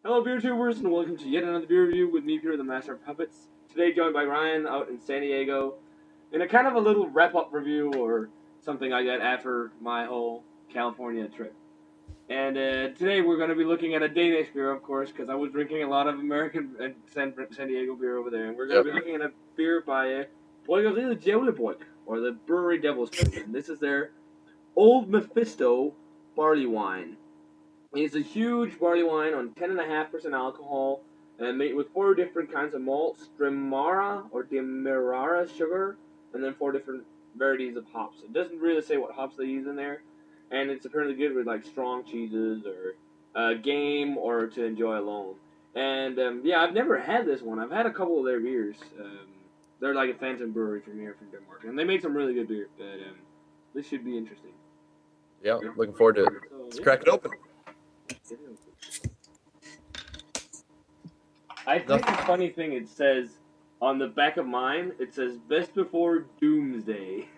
Hello, beer tubers, and welcome to yet another beer review with me, Peter, the Master of Puppets. Today, joined by Ryan out in San Diego, in a kind of a little wrap-up review or something like that after my whole California trip. And today, we're going to be looking at a Danish beer, of course, because I was drinking a lot of American and San Diego beer over there. And we're going to be looking at a beer by Bryggeriet Djævlebryg, or the Brewery Devil's Food. And this is their Old Mephisto barley wine. It's a huge barley wine on 10.5% alcohol, and made with 4 different kinds of malts, Demerara sugar, and then 4 different varieties of hops. It doesn't really say what hops they use in there, and it's apparently good with like strong cheeses or game or to enjoy alone. And yeah, I've never had this one. I've had a couple of their beers. They're like a Phantom brewery from here from Denmark, and they make some really good beer. But this should be interesting. Yeah, looking forward to it. Let's crack it open. I think the funny thing it says on the back of mine, it says best before Doomsday.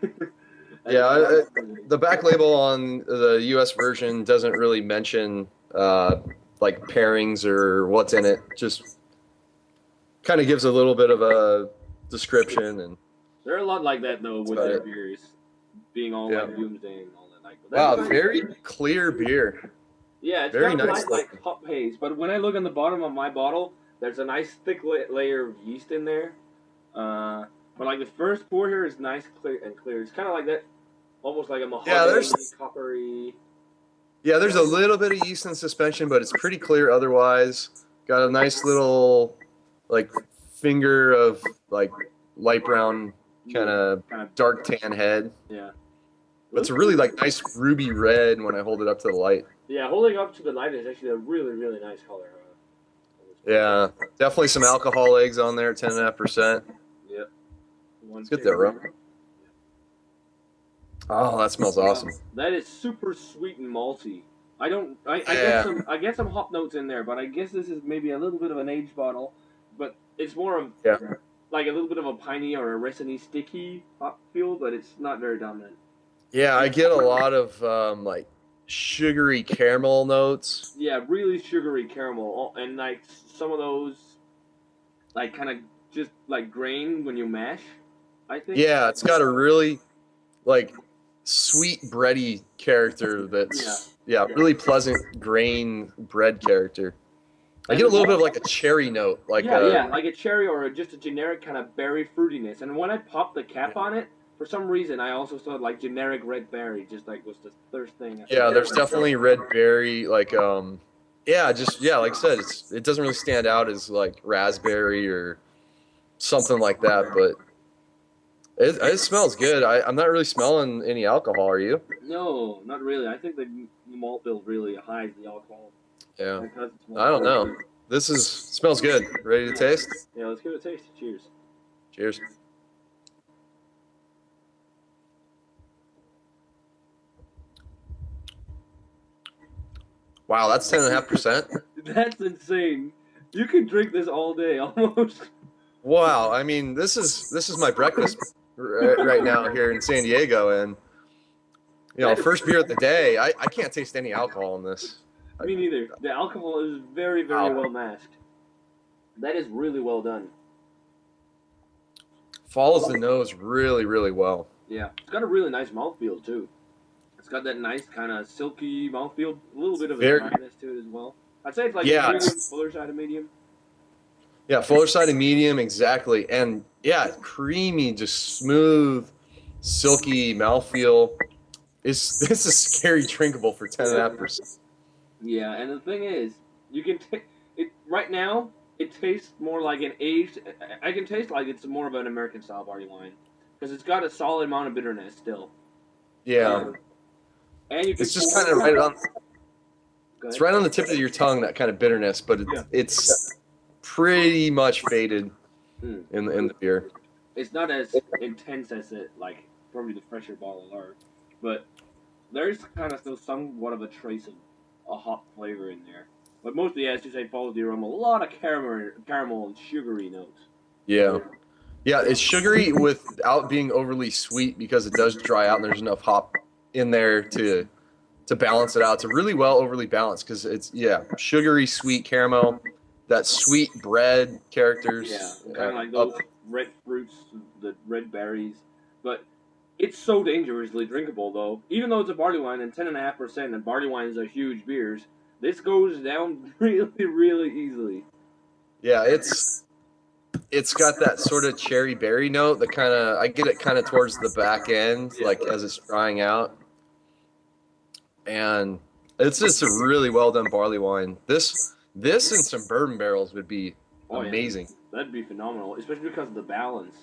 Yeah, the back label on the US version doesn't really mention like pairings or what's in it. Just kind of gives a little bit of a description, and they're a lot like that though with their beers being all like Doomsday and all that. Like, wow, very clear beer. Yeah, it's very nice, like hop haze. But when I look on the bottom of my bottle, there's a nice thick layer of yeast in there. But like the first pour here is nice, clear. It's kind of like that, almost like a mahogany, coppery. Yeah, there's a little bit of yeast in suspension, but it's pretty clear otherwise. Got a nice little like finger of like light brown, kind of dark tan head. Yeah. But it's a really like nice ruby red when I hold it up to the light. Yeah, holding up to the light is actually a really, really nice color. Yeah, definitely some alcohol eggs on there, 10.5%. Yep. Let's get that rum. Oh, that smells awesome. That is super sweet and malty. I get some hop notes in there, but I guess this is maybe a little bit of an aged bottle, but it's more of like a little bit of a piney or a resiny, sticky hop feel, but it's not very dominant. Yeah, I get a lot of like sugary caramel notes. Yeah, really sugary caramel, and like some of those, like kind of just like grain when you mash, I think. Yeah, it's got a really like sweet bready character. That's really pleasant grain bread character. I get a little bit of like a cherry note, like like a cherry or just a generic kind of berry fruitiness. And when I popped the cap on it, for some reason, I also saw like generic red berry, just like was the first thing. Yeah, there's definitely red berry, like like I said, it doesn't really stand out as like raspberry or something like that, but it smells good. I'm not really smelling any alcohol. Are you? No, not really. I think the malt bill really hides the alcohol. Yeah, I don't know. This smells good. Ready to taste? Yeah, let's give it a taste. Cheers. Cheers. Wow, that's 10.5%. That's insane. You can drink this all day, almost. Wow, I mean, this is my breakfast right now here in San Diego, and first beer of the day. I can't taste any alcohol in this. Me neither. The alcohol is very, very well masked. That is really well done. Follows the nose really, really well. Yeah, it's got a really nice mouthfeel too. It's got that nice kind of silky mouthfeel, a little bit of a dryness to it as well. I'd say it's like a medium, fuller side of medium. Yeah, fuller side of medium, exactly. And yeah, creamy, just smooth, silky mouthfeel. This is scary drinkable for 10.5%. Yeah, and the thing is, you can take it right now. It tastes more like an aged. I can taste like it's more of an American style barley wine because it's got a solid amount of bitterness still. Yeah. And you can it's just kind of right on. It's right on the tip of your tongue, that kind of bitterness, but it's pretty much faded in the beer. It's not as intense as it like probably the fresher bottles are, but there's kind of still somewhat of a trace of a hop flavor in there. But mostly, as you say, follows the aroma. A lot of caramel and sugary notes. Yeah. Yeah, it's sugary without being overly sweet because it does dry out and there's enough hop in there to to balance it out. It's a really well overly balanced because it's sugary, sweet caramel, that sweet bread characters. Yeah, kind of like those red fruits, the red berries. But it's so dangerously drinkable, though. Even though it's a barley wine and 10.5%, and barley wines are huge beers, this goes down really, really easily. Yeah, it's got that sort of cherry berry note that I get it kind of towards the back end, like as it's drying out. And it's just a really well done barley wine. This and some bourbon barrels would be amazing. Yeah, that'd be phenomenal, especially because of the balance.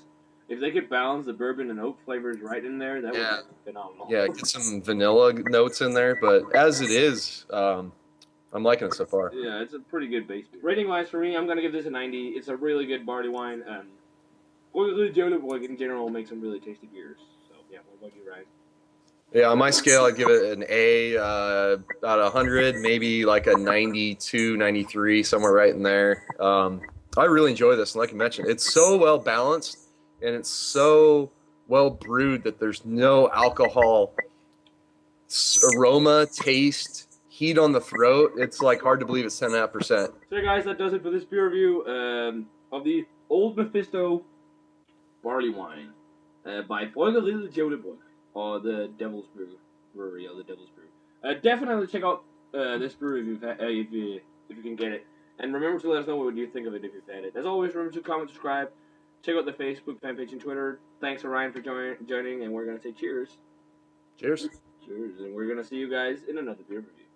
If they could balance the bourbon and oak flavors right in there, that would be phenomenal. Yeah, get some vanilla notes in there, but as it is, I'm liking it so far. Yeah, it's a pretty good base beer. Rating wise for me, I'm gonna give this a 90. It's a really good barley wine. Djævlebryg in general makes some really tasty beers. So yeah, what about you, Ryan? Yeah, on my scale, I'd give it an A, about 100, maybe like a 92, 93, somewhere right in there. I really enjoy this, and like you mentioned, it's so well balanced, and it's so well brewed that there's no alcohol aroma, taste, heat on the throat. It's like hard to believe it's 10.5%. So guys, that does it for this beer review of the Old Mephisto barley wine by Djævlebryg, or the Devil's Brewery, or the Devil's Brew. Definitely check out this brew review if you can get it. And remember to let us know what you think of it if you've had it. As always, remember to comment, subscribe, check out the Facebook fan page and Twitter. Thanks for Ryan for joining, and we're going to say cheers. Cheers. Cheers, and we're going to see you guys in another beer review.